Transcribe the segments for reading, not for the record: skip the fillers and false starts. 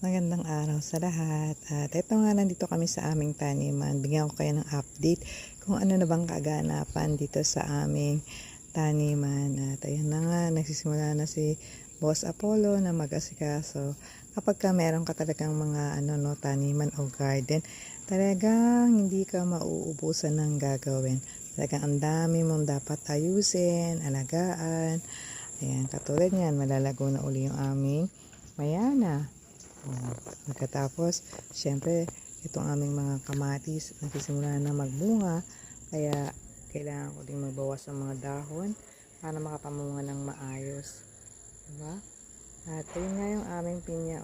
Magandang araw sa lahat. At ito nga, nandito kami sa aming taniman. Bigyan ko kayo ng update kung ano na bang kaganapan dito sa aming taniman. At ayan na nga, nagsisimula na si Boss Apollo na mag-asikaso. Kapag ka meron ka talagang mga taniman o garden, talagang hindi ka mauubusan ng gagawin. Talagang ang dami mong dapat ayusin, alagaan. Ayan, katulad niyan, malalago na uli yung aming mayana. Pagkatapos, syempre, itong aming mga kamatis nagsisimula na magbunga, kaya kailangan ko din magbawas ng mga dahon para makapamunga ng maayos, diba? At ayun nga yung aming pinya,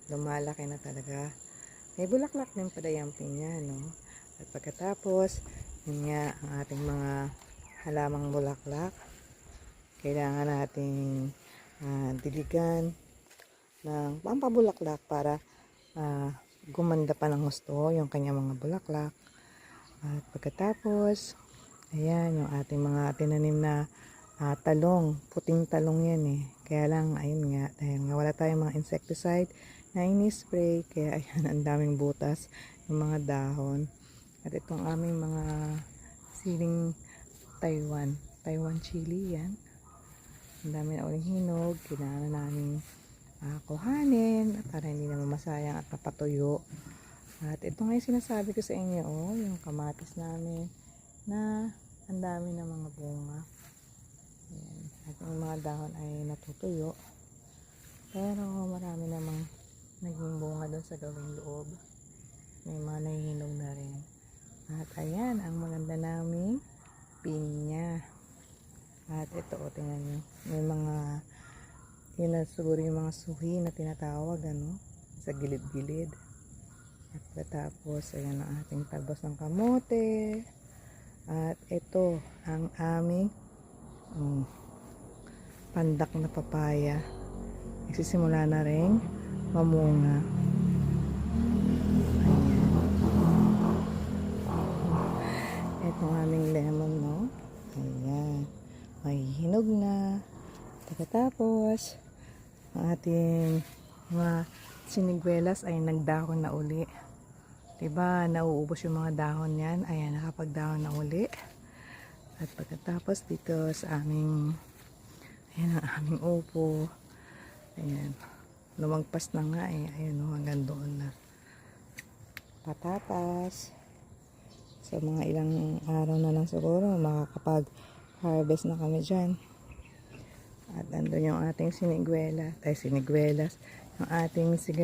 lumalaki na talaga. May bulaklak din pala yung pinya, no? At pagkatapos, yun nga ang ating mga halamang bulaklak, kailangan nating diligan ng pampabulaklak para gumanda pa ng gusto yung kanyang mga bulaklak. At pagkatapos, ayan yung ating mga tinanim na talong, puting talong yan kaya lang ayun nga, dahil nga wala tayong mga insecticide na ini-spray, kaya ayan ang daming butas yung mga dahon. At itong aming mga siling Taiwan chili, yan ang dami na uling hinog, kailangan namin kuhanin para hindi naman masayang at napatuyo. At ito nga yung sinasabi ko sa inyo, yung kamatis namin na ang dami na mga bunga. Ayan. At yung mga dahon ay natutuyo, pero marami namang naging bunga doon sa gawing loob. May mga nahihinog na rin. At ayan ang maganda naming pinya. At ito, tingnan nyo, may mga yun na siguro yung mga suhi na tinatawag sa gilid-gilid. At pagkatapos ayan ang ating talbos ng kamote. At ito ang aming pandak na papaya, nagsisimula na rin mamunga. Ayan, itong aming lemon, ayan, may hinog na. Pagkatapos ang ating mga siniguelas ay nagdahon na uli. Diba, nauubos yung mga dahon yan. Ayan, nakapagdahon na uli. At pagkatapos dito sa aming, ayan ang aming upo. Ayan, lumagpas na nga Ayan hanggang doon na. Patatas. So mga ilang araw na lang siguro makakapag-harvest na kami dyan. At andun yung ating siniguelas, yung ating